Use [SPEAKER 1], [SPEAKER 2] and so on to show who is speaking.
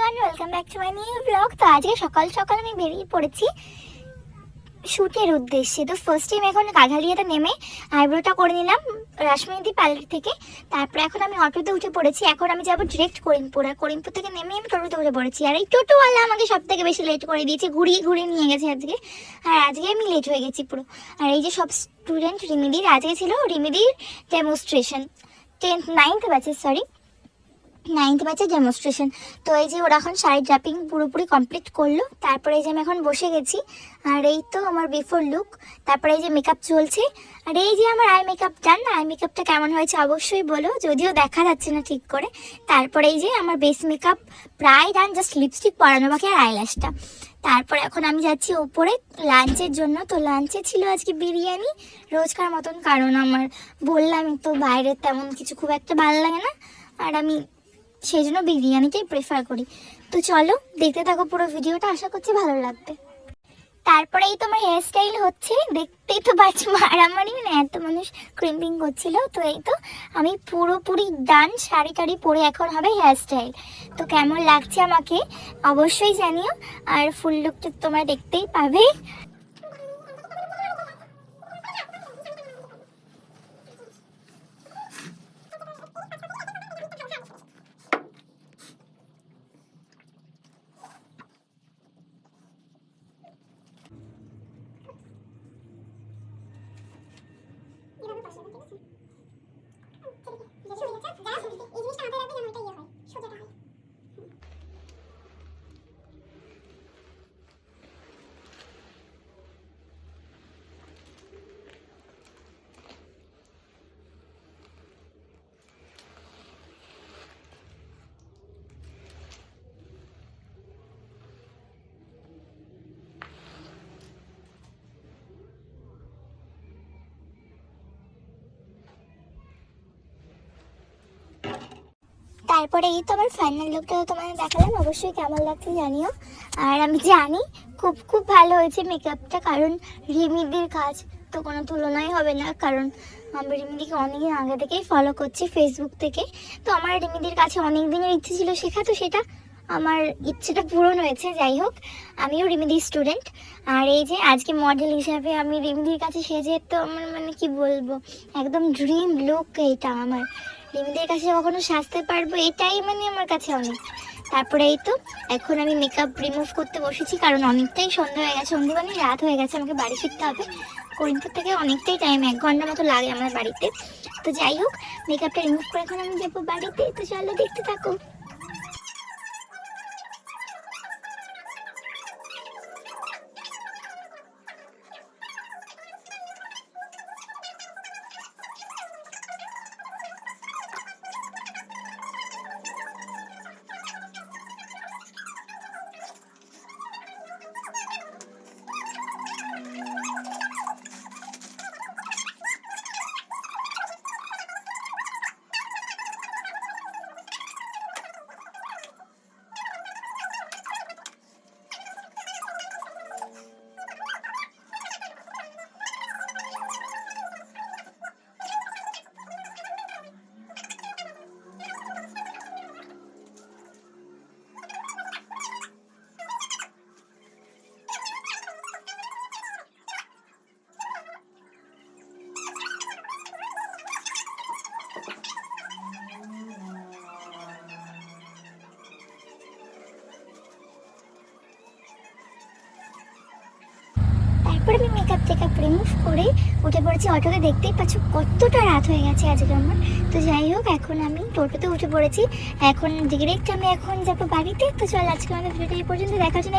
[SPEAKER 1] Everyone, welcome back to my new blog. তো আজকে সকাল সকাল আমি বেরিয়ে পড়েছি শ্যুটের উদ্দেশ্যে। তো ফার্স্ট টাইম এখন কাঁঠালিয়াতে নেমে আইব্রোটা করে নিলাম রাসমণিদি পার্লার থেকে। তারপরে এখন আমি অটোতে উঠে পড়েছি। এখন আমি যাবো ডিরেক্ট করিমপুর, আর করিমপুর থেকে নেমে আমি টোটোতে উঠে পড়েছি। আর এই টোটোওয়ালা আমাকে সব থেকে বেশি লেট করে দিয়েছে, ঘুরিয়ে ঘুরিয়ে নিয়ে গেছে আজকে। আর আজকে আমি লেট হয়ে গেছি পুরো। আর এই যে সব স্টুডেন্ট রিমিদির, আজকে ছিল রিমিদির ডেমনস্ট্রেশন, 9th ব্যাচের ডেমনস্ট্রেশন। তো এই যে ওরা এখন শাড়ি ড্রাপিং পুরোপুরি কমপ্লিট করলো। তারপরে এই যে আমি এখন বসে গেছি। আর এই তো আমার বিফোর লুক। তারপরে এই যে মেকআপ চলছে। আর এই যে আমার আই মেকআপ ডান। আই মেকআপটা কেমন হয়েছে অবশ্যই বলো, যদিও দেখা যাচ্ছে না ঠিক করে। তারপরে এই যে আমার বেস মেকআপ প্রায় ডান, জাস্ট লিপস্টিক পরানো বাকি আর আইল্যাশটা। তারপরে এখন আমি যাচ্ছি ওপরে লাঞ্চের জন্য। তো লাঞ্চে ছিল আজকে বিরিয়ানি, রোজকার মতন, কারণ আমার বললামই তো বাইরের তেমন কিছু খুব একটা ভালো লাগে না, আর আমি সেই জন্য বিরিয়ানিটাই প্রেফার করি। তো চলো দেখতে থাকো পুরো ভিডিওটা, আশা করছি ভালো লাগবে। তারপরে এই তোমার হেয়ার স্টাইল হচ্ছে, দেখতেই তো পাচ্ছি মারামারি, মানে এত মানুষ ক্রিম্পিং করছিল। তো এই তো আমি পুরোপুরি ডান, শাড়ি টাড়ি পরে এখন হবে হেয়ার স্টাইল। তো কেমন লাগছে আমাকে অবশ্যই জানিও, আর ফুল লুকটা তোমরা দেখতেই পাবে। তারপরে এই তো আমার ফাইনাল লুকটা তোমাদের দেখালাম, অবশ্যই কেমন লাগছে জানিও। আর আমি জানি খুব খুব ভালো হয়েছে মেকআপটা, কারণ রিমিদির কাজ তো কোনো তুলনাই হবে না, কারণ আমি রিমিদিকে অনেকদিন আগে থেকেই ফলো করছি ফেসবুক থেকে। তো আমার রিমিদির কাছে অনেক দিনের ইচ্ছে ছিল শেখা, তো সেটা আমার ইচ্ছেটা পূরণ হয়েছে। যাই হোক, আমিও রিমিদির স্টুডেন্ট। আর এই যে আজকে মডেল হিসাবে আমি রিমিদির কাছে সেজে, তো আমার মানে কি বলবো, একদম ড্রিম লুক এইটা আমার। রিমিদির কাছে কখনো সাজতে পারবো এটাই মানে আমার কাছে অনেক। তারপরে এই তো এখন আমি মেকআপ রিমুভ করতে বসেছি, কারণ অনেকটাই সন্ধ্যা হয়ে গেছে, সন্ধ্যে মানে রাত হয়ে গেছে, আমাকে বাড়ি ফিরতে হবে। করিমপুর থেকে অনেকটাই টাইম, 1 ঘন্টা মতো লাগে আমার বাড়িতে। তো যাই হোক, মেকআপটা রিমুভ করে এখন আমি যাবো বাড়িতে। তো চলো দেখতে থাকো। তারপরে আমি মেকআপ টেকআপ রিমুভ করে উঠে পড়েছি অটোতে। দেখতেই পাচ্ছ কতটা রাত হয়ে গেছে আজকে আমার। তো যাই হোক, এখন আমি টোটোতে উঠে পড়েছি। এখন ডিরেক্ট আমি এখন যাবো বাড়িতে। তো চল আজকে আমাদের ভিডিওটা এই পর্যন্ত, দেখা হচ্ছে।